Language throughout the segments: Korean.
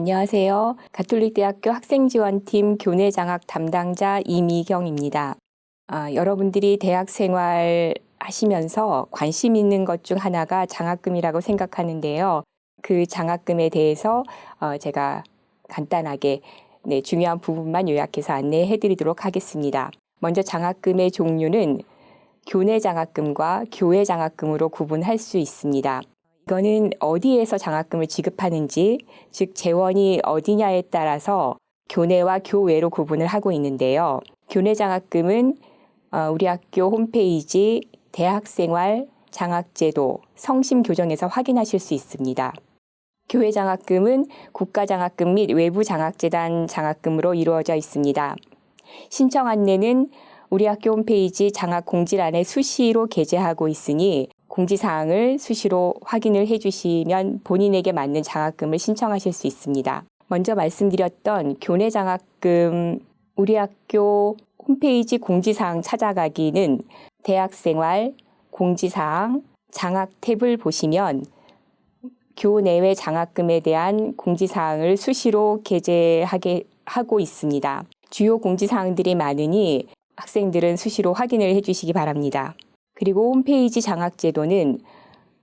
안녕하세요. 가톨릭대학교 학생지원팀 교내장학 담당자 이미경입니다. 여러분들이 대학 생활 하시면서 관심 있는 것 중 하나가 장학금이라고 생각하는데요. 그 장학금에 대해서 제가 간단하게 중요한 부분만 요약해서 안내해 드리도록 하겠습니다. 먼저 장학금의 종류는 교내 장학금과 교외 장학금으로 구분할 수 있습니다. 이거는 어디에서 장학금을 지급하는지, 즉 재원이 어디냐에 따라서 교내와 교외로 구분을 하고 있는데요. 교내 장학금은 우리 학교 홈페이지 대학생활 장학제도 성심교정에서 확인하실 수 있습니다. 교외 장학금은 국가장학금 및 외부장학재단 장학금으로 이루어져 있습니다. 신청 안내는 우리 학교 홈페이지 장학공지란에 수시로 게재하고 있으니 공지사항을 수시로 확인을 해주시면 본인에게 맞는 장학금을 신청하실 수 있습니다. 먼저 말씀드렸던 교내 장학금 우리 학교 홈페이지 공지사항 찾아가기는 대학생활 공지사항 장학 탭을 보시면 교내외 장학금에 대한 공지사항을 수시로 게재하게 하고 있습니다. 주요 공지사항들이 많으니 학생들은 수시로 확인을 해주시기 바랍니다. 그리고 홈페이지 장학제도는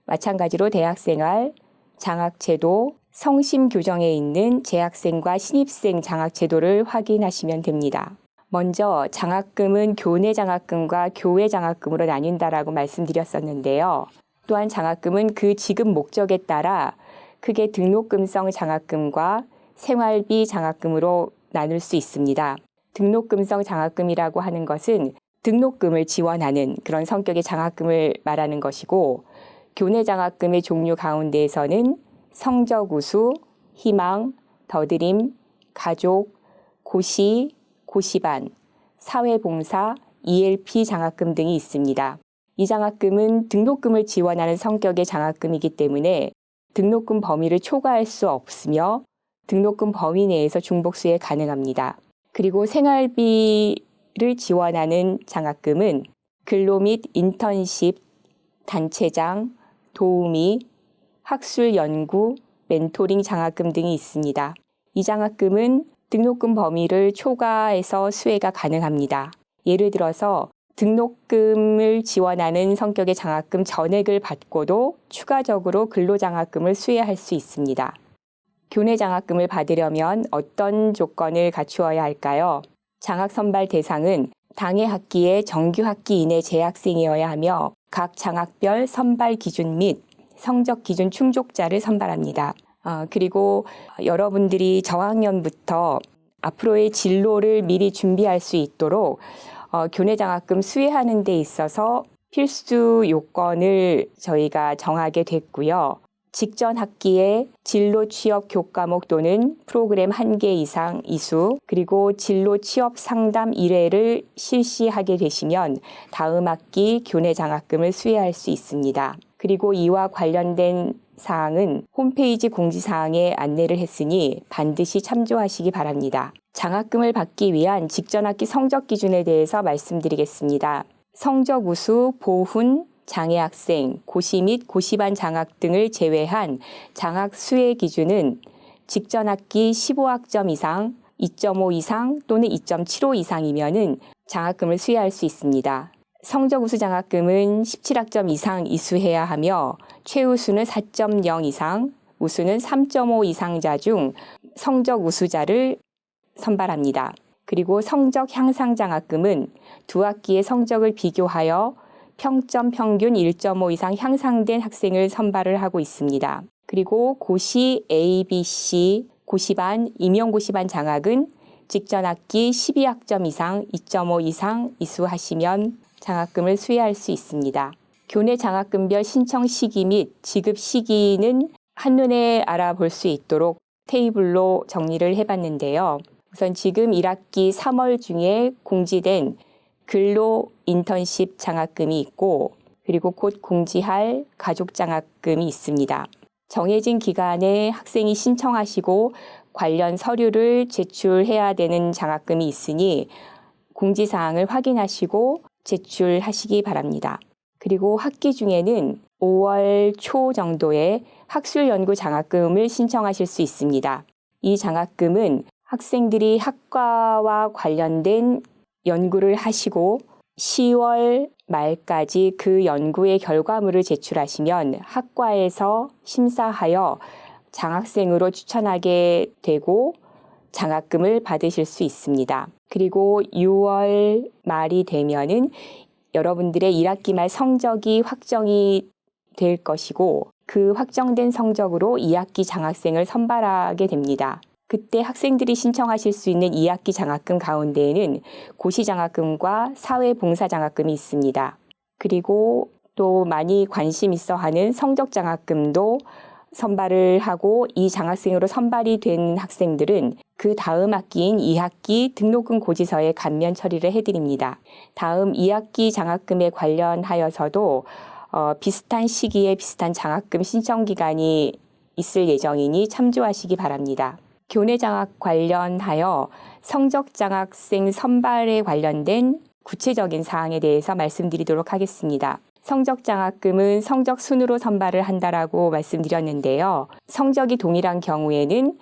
마찬가지로 대학생활 장학제도 성심교정에 있는 재학생과 신입생 장학제도를 확인하시면 됩니다. 먼저 장학금은 교내 장학금과 교외 장학금으로 나뉜다라고 말씀드렸었는데요. 또한 장학금은 그 지급 목적에 따라 크게 등록금성 장학금과 생활비 장학금으로 나눌 수 있습니다. 등록금성 장학금이라고 하는 것은 등록금을 지원하는 그런 성격의 장학금을 말하는 것이고, 교내 장학금의 종류 가운데에서는 성적우수, 희망, 더드림, 가족, 고시, 고시반, 사회봉사, ELP 장학금 등이 있습니다. 이 장학금은 등록금을 지원하는 성격의 장학금이기 때문에 등록금 범위를 초과할 수 없으며 등록금 범위 내에서 중복 수혜 가능합니다. 그리고 생활비를 지원하는 장학금은 근로 및 인턴십, 단체장, 도우미, 학술 연구, 멘토링 장학금 등이 있습니다. 이 장학금은 등록금 범위를 초과해서 수혜가 가능합니다. 예를 들어서 등록금을 지원하는 성격의 장학금 전액을 받고도 추가적으로 근로장학금을 수혜할 수 있습니다. 교내 장학금을 받으려면 어떤 조건을 갖추어야 할까요? 장학 선발 대상은 당해 학기의 정규 학기 이내 재학생이어야 하며 각 장학별 선발 기준 및 성적 기준 충족자를 선발합니다. 그리고 여러분들이 저학년부터 앞으로의 진로를 미리 준비할 수 있도록 교내 장학금 수혜하는 데 있어서 필수 요건을 저희가 정하게 됐고요. 직전 학기에 진로 취업 교과목 또는 프로그램 1개 이상 이수, 그리고 진로 취업 상담 1회를 실시하게 되시면 다음 학기 교내 장학금을 수혜할 수 있습니다. 그리고 이와 관련된 사항은 홈페이지 공지사항에 안내를 했으니 반드시 참조하시기 바랍니다. 장학금을 받기 위한 직전 학기 성적 기준에 대해서 말씀드리겠습니다. 성적 우수, 보훈, 장애 학생, 고시 및 고시반 장학 등을 제외한 장학 수혜 기준은 직전 학기 15학점 이상, 2.5 이상 또는 2.75 이상이면은 장학금을 수혜할 수 있습니다. 성적 우수 장학금은 17학점 이상 이수해야 하며 최우수는 4.0 이상, 우수는 3.5 이상자 중 성적 우수자를 선발합니다. 그리고 성적 향상 장학금은 두 학기의 성적을 비교하여 평점 평균 1.5 이상 향상된 학생을 선발을 하고 있습니다. 그리고 고시 A, B, C, 고시반, 임용고시반 장학은 직전 학기 12학점 이상, 2.5 이상 이수하시면 장학금을 수혜할 수 있습니다. 교내 장학금별 신청 시기 및 지급 시기는 한눈에 알아볼 수 있도록 테이블로 정리를 해봤는데요. 우선 지금 1학기 3월 중에 공지된 근로 인턴십 장학금이 있고, 그리고 곧 공지할 가족 장학금이 있습니다. 정해진 기간에 학생이 신청하시고 관련 서류를 제출해야 되는 장학금이 있으니 공지사항을 확인하시고 제출하시기 바랍니다. 그리고 학기 중에는 5월 초 정도에 학술연구 장학금을 신청하실 수 있습니다. 이 장학금은 학생들이 학과와 관련된 연구를 하시고 10월 말까지 그 연구의 결과물을 제출하시면 학과에서 심사하여 장학생으로 추천하게 되고 장학금을 받으실 수 있습니다. 그리고 6월 말이 되면은 여러분들의 1학기 말 성적이 확정이 될 것이고 그 확정된 성적으로 2학기 장학생을 선발하게 됩니다. 그때 학생들이 신청하실 수 있는 2학기 장학금 가운데에는 고시장학금과 사회봉사장학금이 있습니다. 그리고 또 많이 관심 있어 하는 성적장학금도 선발을 하고 이 장학생으로 선발이 된 학생들은 그 다음 학기인 2학기 등록금 고지서에 감면 처리를 해드립니다. 다음 2학기 장학금에 관련하여서도 비슷한 시기에 비슷한 장학금 신청 기간이 있을 예정이니 참조하시기 바랍니다. 교내장학 관련하여 성적장학생 선발에 관련된 구체적인 사항에 대해서 말씀드리도록 하겠습니다. 성적장학금은 성적 순으로 선발을 한다라고 말씀드렸는데요. 성적이 동일한 경우에는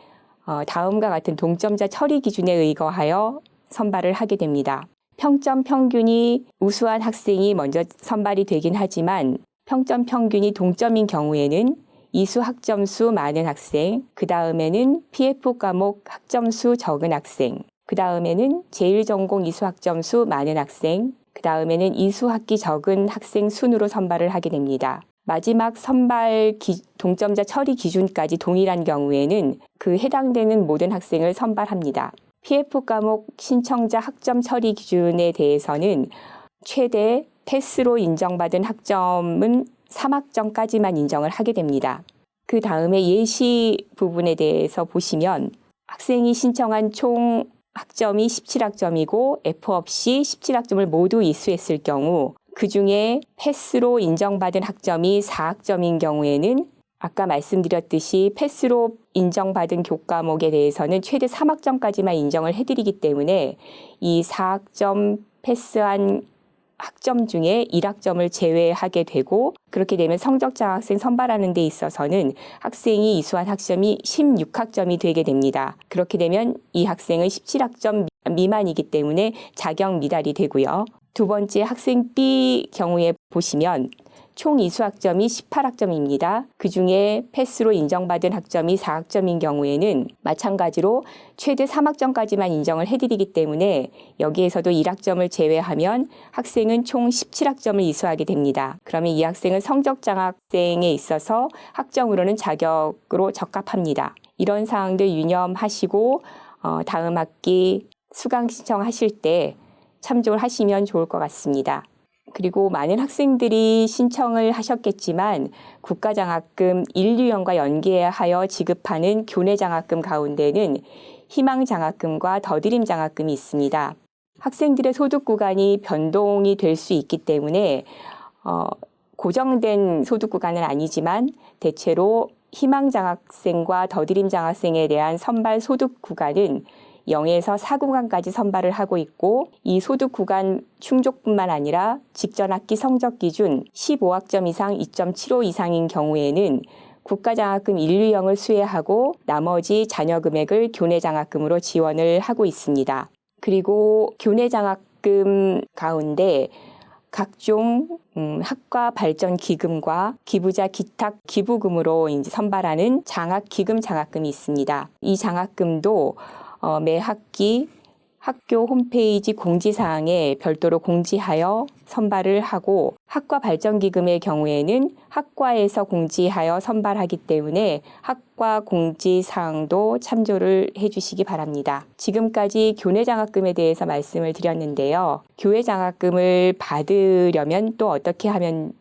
다음과 같은 동점자 처리 기준에 의거하여 선발을 하게 됩니다. 평점 평균이 우수한 학생이 먼저 선발이 되긴 하지만 평점 평균이 동점인 경우에는 이수 학점수 많은 학생, 그 다음에는 PF 과목 학점수 적은 학생, 그 다음에는 제1전공 이수 학점수 많은 학생, 그 다음에는 이수 학기 적은 학생 순으로 선발을 하게 됩니다. 마지막 선발 동점자 처리 기준까지 동일한 경우에는 그 해당되는 모든 학생을 선발합니다. PF 과목 신청자 학점 처리 기준에 대해서는 최대 패스로 인정받은 학점은 3학점까지만 인정을 하게 됩니다. 그 다음에 예시 부분에 대해서 보시면 학생이 신청한 총 학점이 17학점이고 F 없이 17학점을 모두 이수했을 경우 그 중에 패스로 인정받은 학점이 4학점인 경우에는 아까 말씀드렸듯이 패스로 인정받은 교과목에 대해서는 최대 3학점까지만 인정을 해드리기 때문에 이 4학점 패스한 학점 중에 1학점을 제외하게 되고 그렇게 되면 성적장학생 선발하는 데 있어서는 학생이 이수한 학점이 16학점이 되게 됩니다. 그렇게 되면 이 학생은 17학점 미만이기 때문에 자격 미달이 되고요. 두 번째 학생 B 경우에 보시면 총 이수 학점이 18학점입니다. 그중에 패스로 인정받은 학점이 4학점인 경우에는 마찬가지로 최대 3학점까지만 인정을 해드리기 때문에 여기에서도 1학점을 제외하면 학생은 총 17학점을 이수하게 됩니다. 그러면 이 학생은 성적장학생에 있어서 학점으로는 자격으로 적합합니다. 이런 사항들 유념하시고 다음 학기 수강 신청하실 때 참조를 하시면 좋을 것 같습니다. 그리고 많은 학생들이 신청을 하셨겠지만 국가장학금 1, 2년과 연계하여 지급하는 교내장학금 가운데는 희망장학금과 더드림장학금이 있습니다. 학생들의 소득 구간이 변동이 될 수 있기 때문에 고정된 소득 구간은 아니지만 대체로 희망장학생과 더드림장학생에 대한 선발 소득 구간은 0에서 4구간까지 선발을 하고 있고 이 소득 구간 충족뿐만 아니라 직전 학기 성적 기준 15학점 이상 2.75 이상인 경우에는 국가장학금 1, 2형을 수혜하고 나머지 잔여 금액을 교내장학금으로 지원을 하고 있습니다. 그리고 교내장학금 가운데 각종 학과 발전 기금과 기부자 기탁 기부금으로 이제 선발하는 장학기금 장학금이 있습니다. 이 장학금도 매 학기 학교 홈페이지 공지사항에 별도로 공지하여 선발을 하고 학과 발전기금의 경우에는 학과에서 공지하여 선발하기 때문에 학과 공지사항도 참조를 해주시기 바랍니다. 지금까지 교내장학금에 대해서 말씀을 드렸는데요. 교외장학금을 받으려면 또 어떻게 하면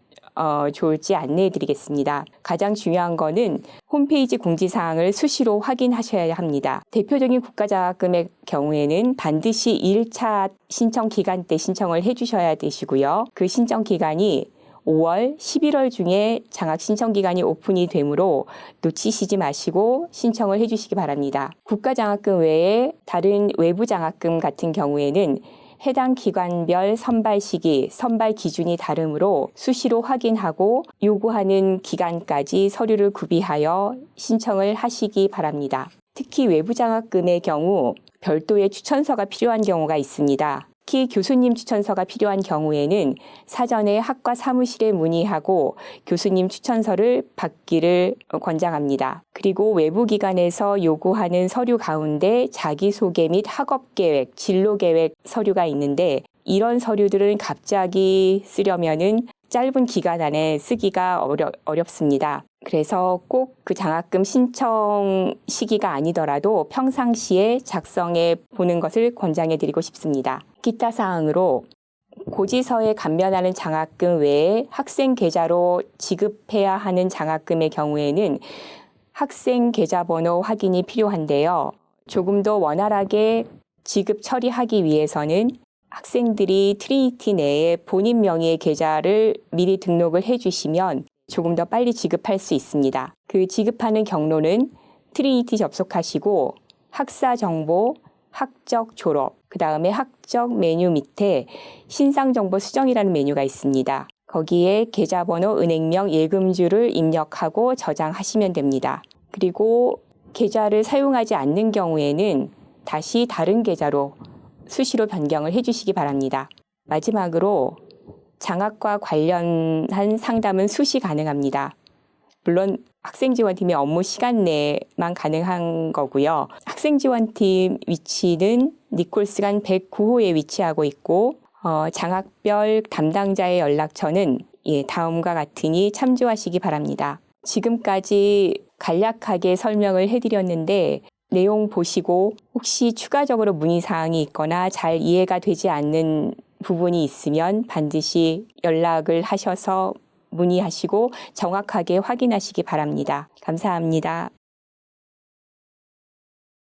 좋을지 안내해 드리겠습니다. 가장 중요한 거는 홈페이지 공지사항을 수시로 확인하셔야 합니다. 대표적인 국가장학금의 경우에는 반드시 1차 신청 기간 때 신청을 해 주셔야 되시고요. 그 신청 기간이 5월, 11월 중에 장학 신청 기간이 오픈이 되므로 놓치시지 마시고 신청을 해 주시기 바랍니다. 국가장학금 외에 다른 외부 장학금 같은 경우에는 해당 기관별 선발 시기, 선발 기준이 다르므로 수시로 확인하고 요구하는 기간까지 서류를 구비하여 신청을 하시기 바랍니다. 특히 외부 장학금의 경우 별도의 추천서가 필요한 경우가 있습니다. 특히 교수님 추천서가 필요한 경우에는 사전에 학과 사무실에 문의하고 교수님 추천서를 받기를 권장합니다. 그리고 외부 기관에서 요구하는 서류 가운데 자기소개 및 학업계획, 진로계획 서류가 있는데 이런 서류들은 갑자기 쓰려면은 짧은 기간 안에 쓰기가 어렵습니다. 그래서 꼭 그 장학금 신청 시기가 아니더라도 평상시에 작성해 보는 것을 권장해 드리고 싶습니다. 기타 사항으로 고지서에 감면하는 장학금 외에 학생 계좌로 지급해야 하는 장학금의 경우에는 학생 계좌번호 확인이 필요한데요. 조금 더 원활하게 지급 처리하기 위해서는 학생들이 트리니티 내에 본인 명의의 계좌를 미리 등록을 해주시면 조금 더 빨리 지급할 수 있습니다. 그 지급하는 경로는 트리니티 접속하시고 학사 정보, 학적 졸업, 그 다음에 학적 메뉴 밑에 신상 정보 수정이라는 메뉴가 있습니다. 거기에 계좌번호, 은행명, 예금주를 입력하고 저장하시면 됩니다. 그리고 계좌를 사용하지 않는 경우에는 다시 다른 계좌로 수시로 변경을 해주시기 바랍니다. 마지막으로 장학과 관련한 상담은 수시 가능합니다. 물론 학생지원팀의 업무 시간 내만 가능한 거고요. 학생지원팀 위치는 니콜스간 109호에 위치하고 있고 장학별 담당자의 연락처는 다음과 같으니 참조하시기 바랍니다. 지금까지 간략하게 설명을 해드렸는데 내용 보시고 혹시 추가적으로 문의사항이 있거나 잘 이해가 되지 않는 부분이 있으면 반드시 연락을 하셔서 문의하시고 정확하게 확인하시기 바랍니다. 감사합니다.